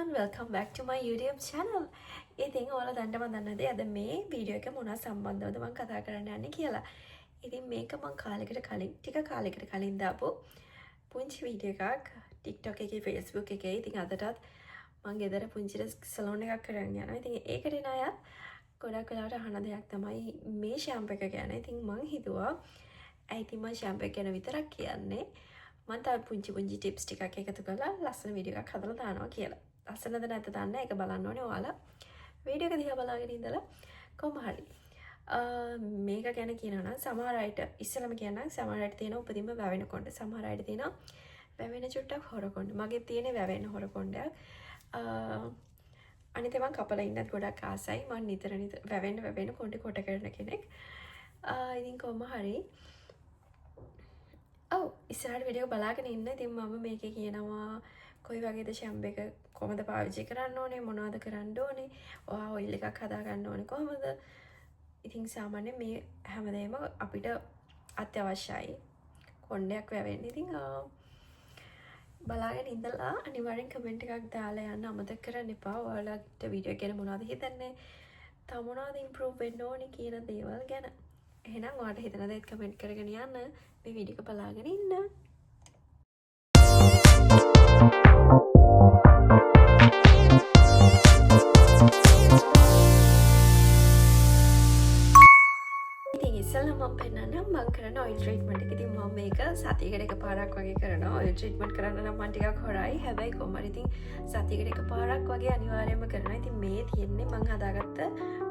everyone, welcome back to my YouTube channel. ඉතින් ඔයාලා දැන්නම දන්නද අද මේ වීඩියෝ එක මොනවා සම්බන්ධවද මම කතා කරන්න යන්නේ කියලා. ඉතින් මේක මම ටික කාලයකට කලින් දාපු පුංචි වීඩියෝ එකක් TikTok එකේ Facebook එකේ. ඉතින් අදටත් මම ගෙදර පුංචි සලෝන් එකක් කරන්න යනවා. ඉතින් ඒකට එන අය ගොඩක් වෙලාවට අහන දෙයක් තමයි මේ ෂැම්පු එක ගැන. ඉතින් මම හිතුවා ඇයි ඉතින් මම ෂැම්පු එක ගැන විතරක් කියන්නේ මම තව පුංචි ටිප්ස් ටිකක් එකතු කරලා ලස්සන වීඩියෝ එකක් හදලා දානවා කියලා. ලස්සනද නැද්ද දන්නේ ඒක බලන්න ඕනේ ඔයාලා. වීඩියෝ එක දිහා බලාගෙන ඉඳලා කොහොම හරි. මේක ගැන කියනවා නම් සමහර අයට ඉස්සෙල්ලාම කියනවා සමහර අයට තියෙන උපදින්ම වැවෙන කොණ්ඩ. සමහර අයට තියෙනවා වැවෙන චුට්ටක් හොර කොණ්ඩ. මගේ තියෙන වැවෙන හොර කොණ්ඩයක්. අනිත් මම කපලා ඉන්නත් ගොඩක් ආසයි. මම නිතර වැවෙන කොණ්ඩේ කොට කරන කෙනෙක්. ඉතින් කොහොම හරි ඉස්සරහට වීඩියෝ බලාගෙන ඉන්න. ඉතින් මම මේකේ කියනවා කොයි වගේද ෂැම්පු එක කොහොමද පාවිච්චි කරන්න ඕනේ, මොනවද කරන්න ඕනේ, ඔයා ඔයිල් එකක් හදා ගන්න ඕනේ කොහොමද. ඉතින් සාමාන්‍යයෙන් මේ හැමදේම අපිට අත්‍යවශ්‍යයි කොණ්ඩයක් වැවෙන්න. ඉතින් බලාගෙන ඉඳලා අනිවාර්යෙන් කමෙන්ට් එකක් දාලා යන්න අමතක කරන්න එපා. ඔයාලට වීඩියෝ ගැන මොනවද හිතන්නේ, තව මොනවද ඉම්ප්‍රූව් වෙන්න ඕනේ කියන දේවල් ගැන. එහෙනම් ඔයාලට හිතන දේත් කමෙන්ට් කරගෙන යන්න. මේ වීඩියෝ එක බලාගෙන ඉන්න. ඉතින් ඉස්සෙල්ලා මම පෙන්නන්නම් මම කරන ඔයිල් ට්‍රීට්මන්ට් එක. ඉතින් මම මේක සතියකට එකපාරක් වගේ කරනවා. ඔයිල් ට්‍රීට්මන්ට් කරන්න නම් මම ටිකක් හොරයි. හැබැයි කොහොම හරි ඉතින් සතියකට එකපාරක් වගේ අනිවාර්යයෙන්ම කරනවා. ඉතින් මේ තියෙන්නේ මම හදාගත්ත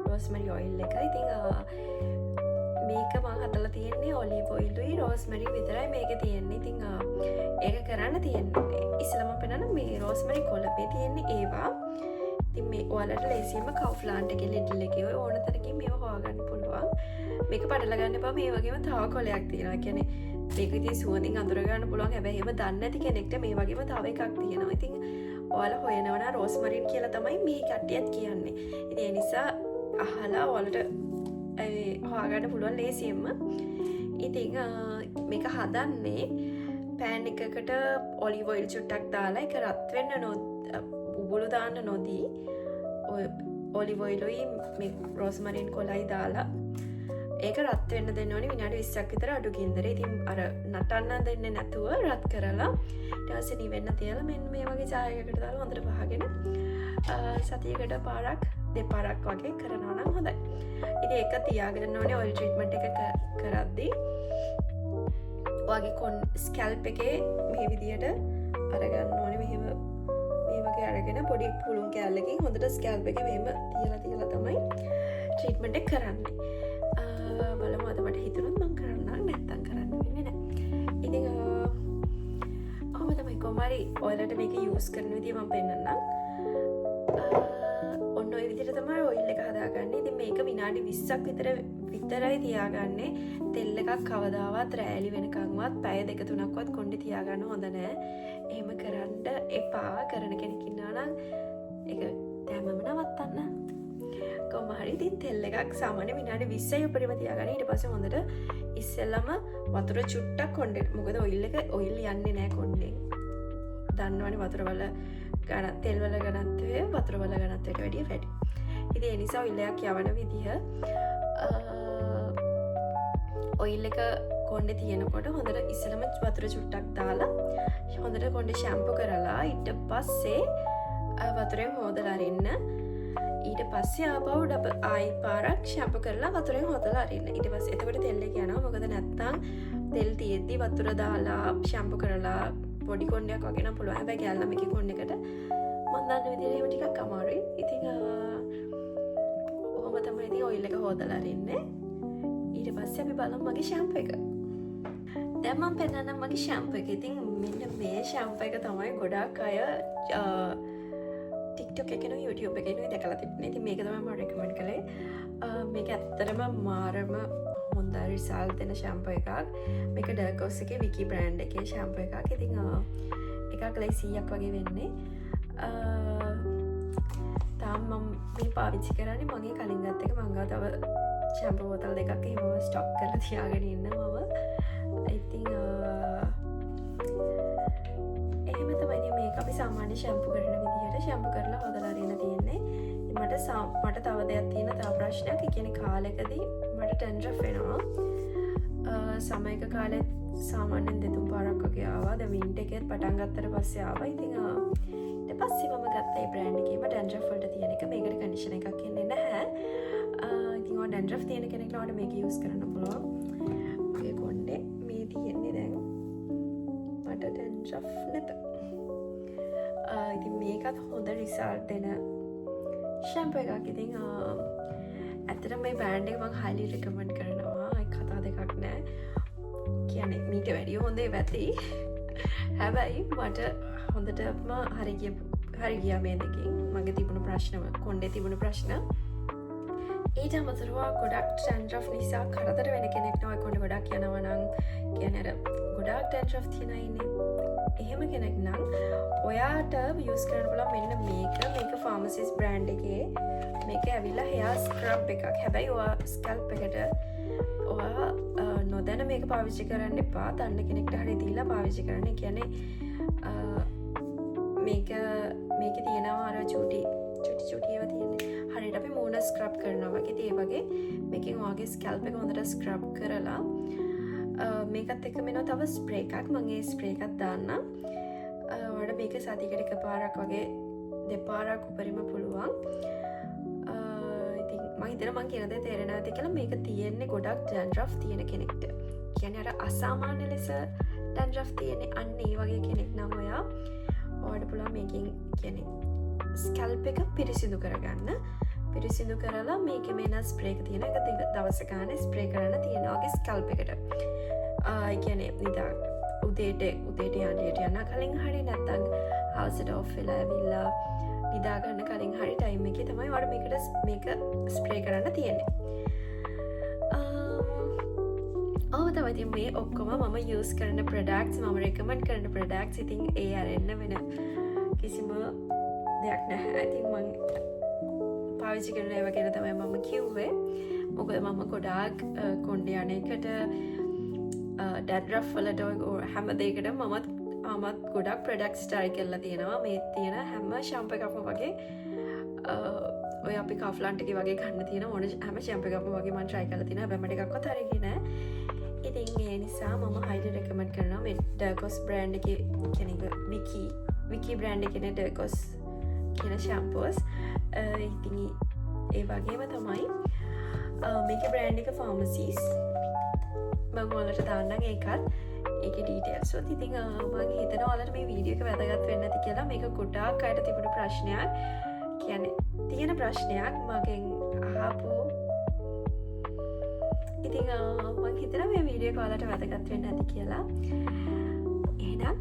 රෝස්මරි ඔයිල් එක. ඉතින් මේක මම හදලා තියෙන්නේ ඔලිව් ඔයිලුයි රෝස්මරි විතරයි මේකේ තියෙන්නේ. ඉතින් ඒක කරන්න තියෙන්නේ ඉස්සෙල්ලා මම පෙන්නන මේ රෝස්මරි කොළපේ තියෙන්නේ ඒවා. ඉතින් මේ ඔයාලට ලේසියෙන්ම කවුෆ්ලාන්ට් එකේ ලිටල් එකේ ඔය ඕන තරකින් මේව හොයාගන්න පුළුවන්. මේක පටල ගන්න එපා. මේ වගේම තව කොලයක් තියෙනවා. කියන්නේ මේක ඉතින් සුවඳින් අඳුර ගන්න පුළුවන්. හැබැයි එහෙම දන්නේ නැති කෙනෙක්ට මේ වගේම තව එකක් තියෙනවා. ඉතින් ඔයාලා හොයනවා නම් රෝස්මරින් කියලා තමයි මේ කට්ටියත් කියන්නේ. ඉතින් ඒ නිසා අහලා ඔයාලට හොයාගන්න පුළුවන් ලේසියෙන්ම. ඉතින් මේක හදන්නේ පෑන් එකකට ඔලිව් ඔයිල් චුට්ටක් දාලා ඒක රත් වෙන්න උබුලු දාන්න නොදී ඔය ඔලිව් ඔයිලුයි මේ රෝස්මරින් කොලයි දාලා ඒක රත් වෙන්න දෙන්න ඕනේ විනාඩි 20ක් විතර අඩු ගින්දරේ. ඉතින් අර නටන්න දෙන්නේ නැතුව රත් කරලා ඊට පස්සේ නිවෙන්න තියලා මෙන්න මේ වගේ චායයකට දාලා හොඳට වහගෙන සතියකට පාරක් දෙපාරක් වගේ කරනවා නම් හොඳයි. ඉතින් ඒක තියාගන්න ඕනේ ඔයිල් ට්‍රීට්මන්ට් එක කරද්දී. ඔයාගේ ස්කැල්ප් එකේ මේ විදියට අරගන්න ඕනේ. මෙහෙම මේ වගේ අරගෙන පොඩි පුළුන් කෑල්ලකින් හොඳට ස්කැල්ප් එකේ මෙහෙම තියලා තමයි ට්‍රීට්මන්ට් එක කරන්නේ. බලමු අද මට හිතුණොත් මම කරන්නම්, නැත්තම් කරන්න වෙන්නේ නැහැ. ඉතින් තමයි කොහමරි ඔයාලට මේක යූස් කරන විදිය මම පෙන්නන්නම්. ඔන්න ඔය විදිහට තමයි ඔයිල් එක හදාගන්නේ. ඉතින් මේක විනාඩි 20ක් විතරයි තියාගන්නේ. තෙල් එකක් කවදාවත් රෑලි වෙනකන්වත් පැය 2-3ක්වත් කොණ්ඩේ තියාගන්න හොඳ නෑ. එහෙම කරන්න එපා. කරන කෙනෙක් ඉන්නවා නම් ඒක දැම්මම නවත්තන්න. කොහොම හරි ඉතින් තෙල් එකක් සාමාන්‍ය විනාඩි 20යි උඩරිම තියාගන්න. ඊට පස්සේ හොඳට ඉස්සෙල්ලම වතුර චුට්ටක් කොණ්ඩේ. මොකද ඔයිල් යන්නේ නෑ කොණ්ඩෙන්. දන්නවනේ වතුර වල තෙල් වල ඝනත්වය වතුර වල ඝනත්වයට වැඩිය වැඩි. ඉතින් ඒ නිසා ඔයිල් එකක් යවන විදිහ ඔයිල් එක කොණ්ඩේ තියෙනකොට හොඳට ඉස්සෙල්ලම වතුර චුට්ටක් දාලා හොඳට කොණ්ඩේ ෂැම්පු කරලා ඊට පස්සේ වතුරෙන් හොදලා අරින්න. ඊට පස්සේ ආපහු ආයි පාරක් ෂැම්පු කරලා වතුරෙන් හොදලා අරින්න. ඊට පස්සේ එතකොට තෙල් එක යනවා. මොකද නැත්තම් තෙල් තියෙද්දි වතුර දාලා ෂැම්පු කරලා පොඩි කොණ්ඩයක් වගේ නම් පුළුවන්. හැබැයි ගැල්ලා මේකේ කොණ්ඩයකට මම දන්න විදිහට එහෙම ටිකක් අමාරුයි. ඉතින් ඔහොම තමයි ඉතින් ඔයිල් එක හොදලා අරින්නේ. ඊට පස්සේ අපි බලමු මගේ ෂැම්පු එක. දැන් මම පෙන්නන්නම් මගේ ෂැම්පු එක. ඉතින් මෙන්න මේ ෂැම්පු එක තමයි ගොඩාක් අය TikTok එකේ YouTube එකේ දැකලා තිබුණේ. ඉතින් මේක තමයි මම රෙකමන්ඩ් කළේ. මේක ඇත්තටම මාරම හොඳ රිසල්ට් දෙන ෂැම්පු එකක්. මේක ඩර්කෝස් එකේ විකි බ්‍රෑන්ඩ් එකේ ෂැම්පු එකක්. ඉතින් එකක් ලයි 100ක් වගේ වෙන්නේ. තාම මම මේ පාවිච්චි කරන්නේ මගේ කලින් ගත්ත එක. මම ගාව තව ෂැම්පු බෝතල් දෙකක් එහෙම ස්ටොක් කරලා තියාගෙන ඉන්නවා මම. ඉතින් එහෙම තමයි මේක අපි සාමාන්‍ය ෂැම්පු කරන විදිහට විදිහට ෂැම්පු කරලා හොදලා අරින්න තියෙන්නේ. මට තව දෙයක් තියෙන තව ප්‍රශ්නයක්. ඒ කියන්නේ කාලෙකදී මට ටෙන්ඩ්‍රෆ් වෙනවා. සමයක කාලෙත් සාමාන්‍යයෙන් 2-3 පාරක් වගේ ආවා. දැන් වින්ටර් එකේත් පටන් ගත්තට පස්සේ ආවා. ඉතින් ඊට පස්සේ මම ගත්තා මේ බ්‍රෑන්ඩ් එකේම ඩැන්ඩ්‍රෆ් වලට තියෙන එක. මේකට කන්ඩිෂන් එකක් එන්නේ නැහැ. ඉතින් ඔය ඩැන්ඩ්‍රෆ් තියෙන කෙනෙක්ට ඔයාලට මේක යූස් කරන්න පුළුවන්. ඔය කොණ්ඩේ මේ තියෙන්නේ දැන් මට ඩැන්ඩ්‍රෆ් නැත. ඉතින් මේකත් හොඳ රිසල්ට් දෙන ෂැම්පු එකක්. ඉතින් ඇත්තටම මේ බ්‍රෑන්ඩ් එක මම highly recommend කරනවා. කතා දෙකක් නෑ. කියන්නේ මීට වැඩිය හොඳේ වැති. හැබැයි මට හොඳටම හරි ගියා මේ දෙකෙන්. මගේ තිබුණු ප්‍රශ්න කොණ්ඩේ තිබුණු ප්‍රශ්න. ඊට අමතරව ගොඩක් ඩැන්ඩ්‍රෆ් නිසා කරදර වෙන කෙනෙක්ට ඔය කොණ්ඩේ ගොඩක් යනවා නම් කියන්නේ අර ගොඩක් ඩැන්ඩ්‍රෆ් තියෙන ඉන්නේ. එහෙම කෙනෙක් නම් ඔයාට යූස් කරන්න පුළුවන් මෙන්න මේක ෆාමසිස් බ්‍රෑන්ඩ් එකේ මේක ඇවිල්ලා හෙයාර් ස්ක්‍රබ් එකක්. හැබැයි ඔයා ස්කැල්ප් එකට ඔයා නොදැන මේක පාවිච්චි කරන්න එපා. දන්න කෙනෙක්ට හරි දීලා පාවිච්චි කරන්න. ඒ කියන්නේ මේක තියෙනවා අර චූටි ඒවා තියෙන්නේ. හරියට අපි මූණ ස්ක්‍රබ් කරනවා වගේ. ඒ වගේ මේකෙන් ඔයාගේ ස්කැල්ප් එක හොඳට ස්ක්‍රබ් කරලා මේකත් එක්ක මෙන්න තව ස්ප්‍රේ එකක්. මම ඒ ස්ප්‍රේ එකක් දාන්නම්. ඔයාලට මේක සතියකට එකපාරක් වගේ දෙපාරක් උපරිම පුළුවන්. ඉතින් මම හිතනවා මම කියන දේ තේරෙනවා ඇති කියලා. මේක තියෙන්නේ ගොඩක් ඩැන්ඩ්‍රෆ් තියෙන කෙනෙක්ට. කියන්නේ අර අසාමාන්‍ය ලෙස ඩැන්ඩ්‍රෆ් තියෙන්නේ අන්න ඒ වගේ කෙනෙක් නම් ඔයාලට පුළුවන් මේකෙන් කියන්නේ ස්කැල්ප් එක පිරිසිදු කරගන්න. පිරිසිදු කරලා මේකේ මෙන්න ස්ප්‍රේ එක තියෙන එක දවස ගානේ ස්ප්‍රේ කරන්න තියෙනවා වගේ ස්කැල්ප් එකට. ඒ කියන්නේ නිදා උදේට යන්න කලින් හරි නැත්නම් හවසට ඔෆ් වෙලා ඇවිල්ලා නිදා ගන්න කලින් හරි ටයිම් එකේ තමයි ඔයාලට මේක ස්ප්‍රේ කරන්න තියෙන්නේ. තමයි ඉතින් මේ ඔක්කොම මම යූස් කරන ප්‍රොඩක්ට්ස් මම රෙකමන්ඩ් කරන ප්‍රොඩක්ට්ස්. ඉතින් ඒ අරෙන්න වෙන කිසිම දෙයක් නැහැ. ඉතින් මම පාවිච්චි කරන ඒවා ගැන තමයි මම කිව්වේ. මොකද මම ගොඩාක් කොණ්ඩේ අනේකට ඩැන්ඩ්‍රෆ් වලට හැම දෙයකටම මමත් ගොඩක් ප්‍රොඩක්ට්ස් try කරලා තියෙනවා. මේ තියෙන හැම ෂැම්පු එකක්ම වගේ ඔය අපි කාෆ්ලන්ට් එකේ වගේ ගන්න තියෙන ඕන හැම ෂැම්පු එකක්ම වගේ මම try කරලා තියෙනවා. හැබැයි මට එකක්වත් හරියන්නේ නැහැ. ඉතින් ඒ නිසා මම highly recommend කරනවා මේ ඩර්කොස් බ්‍රෑන්ඩ් එකේ කියන්නේ විකි බ්‍රෑන්ඩ් එකේ නේ ඩර්කොස් කියන ෂැම්පූස්. ඉතින් ඒ වගේම තමයි මේකේ බ්‍රෑන්ඩ් එක ෆාමසිස්. මම ඔයාලට දාන්නම් ඒකත් ඒකේ ඩීටේල්ස්. ඉතින් මම හිතනවා ඔයාලට මේ වීඩියෝ එක වැදගත් වෙන්න ඇති කියලා. මේක ගොඩාක් අයට තිබුණු ප්‍රශ්නයක්. කියන්නේ තියෙන ප්‍රශ්නයක් මගෙන් අහපු. ඉතින් මම හිතනවා මේ වීඩියෝ එක ඔයාලට වැදගත් වෙන්න ඇති කියලා. එහෙනම්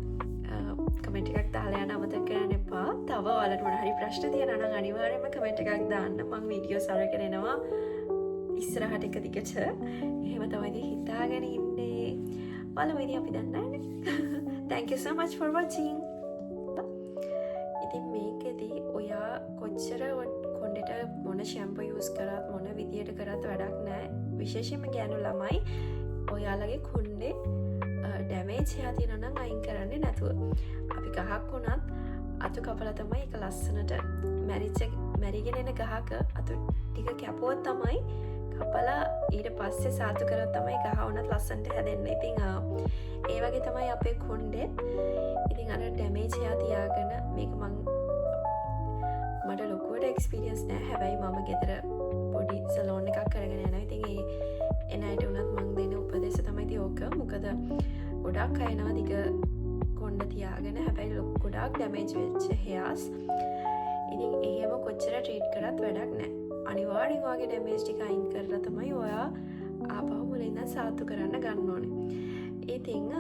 කමෙන්ට් එකක් දාලා යන්න අමතක කරන්න එපා. තව ඔයාලට මොන හරි ප්‍රශ්න තියෙනවා නම් අනිවාර්යයෙන්ම කමෙන්ට් එකක් දාන්න. මම වීඩියෝස් අරගෙන එනවා ඉස්සරහට එක දිගට. එහෙම තමයි ඉතින් හිතාගෙන ඉන්නේ. බලමු ඉතින් අපි දන්නේ නැහැ. Thank you so much for watching. ඉතින් මේකෙදී ඔයා කොච්චර කොණ්ඩේට මොන ෂැම්පූ යූස් කරත් මොන විදියට කරත් වැඩක් නැහැ. විශේෂයෙන්ම ගෑනු ළමයි ඔයාලගේ කොණ්ඩේ ඩැමේජ් එකක් තියෙනවා නම් අයින් කරන්නේ නැතුව. අපි ගහක් වුණත් අතු කපලා තමයි ඒක ලස්සනට මැරිගෙන එන ගහක අතු ටික කැපුවොත් තමයි කපලා ඊට පස්සේ සාතු කරොත් තමයි ගහ වුණත් ලස්සනට හැදෙන්නේ. ඉතින් ඒ වගේ තමයි අපේ කොණ්ඩේ. ඉතින් අර ඩැමේජ් එකක් තියාගෙන මේක මට ලොකුවට එක්ස්පීරියන්ස් නෑ. හැබැයි මම ගෙදර පොඩි සලෝන් එකක් කරගෙන යනවා. ඉතින් ඒ එන අයට උනත් මම දෙන උපදේශ තමයි ඉතින් ඕක. මොකද ගොඩක් අය යනවා දිග කොණ්ඩ තියාගෙන. හැබැයි ගොඩක් ඩැමේජ් වෙච්ච හේර්ස්. ඉතින් එහෙම කොච්චර ට්‍රීට් කරත් වැඩක් නෑ. අනිවාර්යෙන් ඔයාගේ ඩැමේජ් ටික අයින් කරලා තමයි ඔයා ආපහු මුලින්ම සාතු කරන්න ගන්න ඕනේ. ඉතින්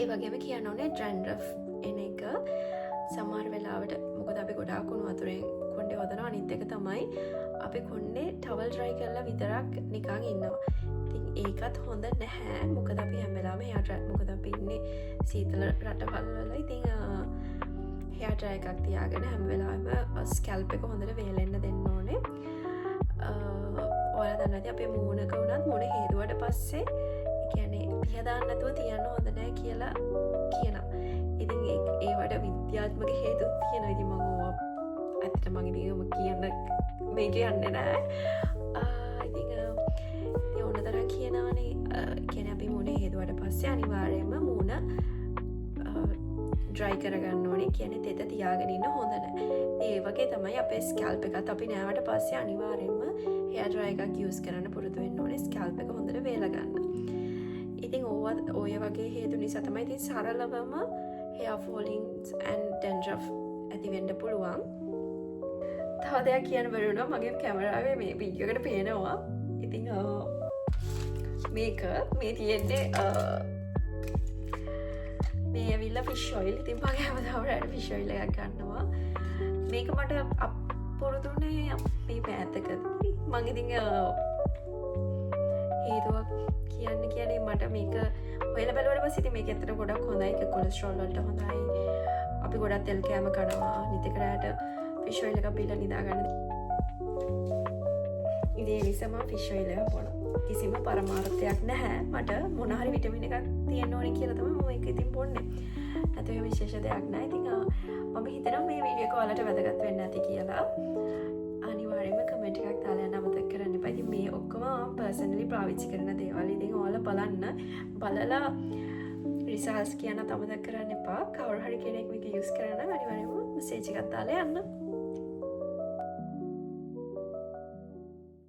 ඒ වගේම කියන්න ඕනේ ඩැන්ඩ්‍රෆ් එන එක සමහර වෙලාවට මොකද අපි ගොඩාක් උණු වතුරෙන් කොණ්ඩේ හොදනවා. අනිත් එක තමයි අපි කොණ්ඩේ ටවල් ඩ්‍රයි කරලා විතරක් නිකන් ඉන්නවා. ඉතින් ඒකත් හොඳ නැහැ. මොකද අපි හැම වෙලාවෙම හෙයාර් ඩ්‍රයි මොකද අපි ඉන්නේ සීතල රටවල් වල. ඉතින් හෙයාර් ඩ්‍රයි එකක් තියාගෙන හැම වෙලාවෙම ස්කැල්ප් එක හොඳට වේලෙන්න දෙන්න ඕනේ. ඔයාලා දන්නවා ඉතින් අපේ මූණක උනත් මොන හේතුවට පස්සේ ඒ කියන්නේ පිහ දාන්න නැතුව තියන්න හොඳ නැහැ කියලා කියනවා. ඉතින් ඒවට විද්‍යාත්මක හේතුත් තියෙනවා. ඉතින් මම ඕවා ඇත්තට මම ඉතින් කියන්න මේ කියන්නේ නෑ. ඉතින් ඕන තරම් කියනවනේ කියන්නේ අපි මුණ හේදුවට පස්සේ අනිවාර්යයෙන්ම මුණ ඩ්‍රයි කරගන්න ඕනේ. කියන්නේ තෙත තියාගෙන ඉන්න හොඳ නෑ. ඒ වගේ තමයි අපේ ස්කැල්ප් එකත් අපි නෑවට පස්සේ අනිවාර්යයෙන්ම හෙයාර් ඩ්‍රයර් එකක් යූස් කරන්න පුරුදු වෙන්න ඕනේ ස්කැල්ප් එක හොඳට වේලා ගන්න. ඉතින් ඔය වගේ හේතු නිසා තමයි ඉතින් සරලවම hair fallings and dandruff ඇති වෙන්න පුළුවන්. තව දෙයක් කියන්න බැරි වුණා මගේ කැමරාවේ මේ වීඩියෝ එකට පේනවා. ඉතින් මේක මේ තියෙන්නේ මේ ඇවිල්ලා ෆිෂ් ඔයිල්. ඉතින් මම හැමදාම රැට ෆිෂ් ඔයිල් එකක් ගන්නවා. මේක මට අපුරුදුනේ මේ පැත්තකදී. මම ඉතින් හේතුවක් කියන්නේ මට මේක හොයලා බලුවට පස්සේ ඉතින් මේක ඇත්තට ගොඩක් හොඳයි. ඒක කොලෙස්ටරෝල් වලට හොඳයි. අපි ගොඩක් තෙල් කෑම කනවා. නිතර රැට ෆිෂ් ඔයිල් එකක් බීලා නිදා ගන්න. ඉතින් ඒ නිසා මම ෆිෂ් ඔයිල් එක බොනවා. කිසිම පරමාර්ථයක් නැහැ. මට මොන හරි විටමින් එකක් තියෙන්න ඕනේ කියලා තමයි මම ඒක ඉතින් බොන්නේ. නැත්නම් ඒ විශේෂ දෙයක් නැහැ. ඉතින් මම හිතනවා මේ වීඩියෝ එක ඔයාලට වැදගත් වෙන්න ඇති කියලා. අනිවාර්යයෙන්ම කමෙන්ට් එකක් දාලා යන්න අමතක කරන්න එපා. ඉතින් මේ ඔක්කොම මම පර්සනලි පාවිච්චි කරන දේවල්. ඉතින් ඔයාලා බලලා රිසල්ට්ස් කියන්න අමතක කරන්න එපා. කවුරු හරි කෙනෙක් මේක යූස් කරනවා නම් අනිවාර්යයෙන්ම මෙසේජ් එකක් දාලා යන්න.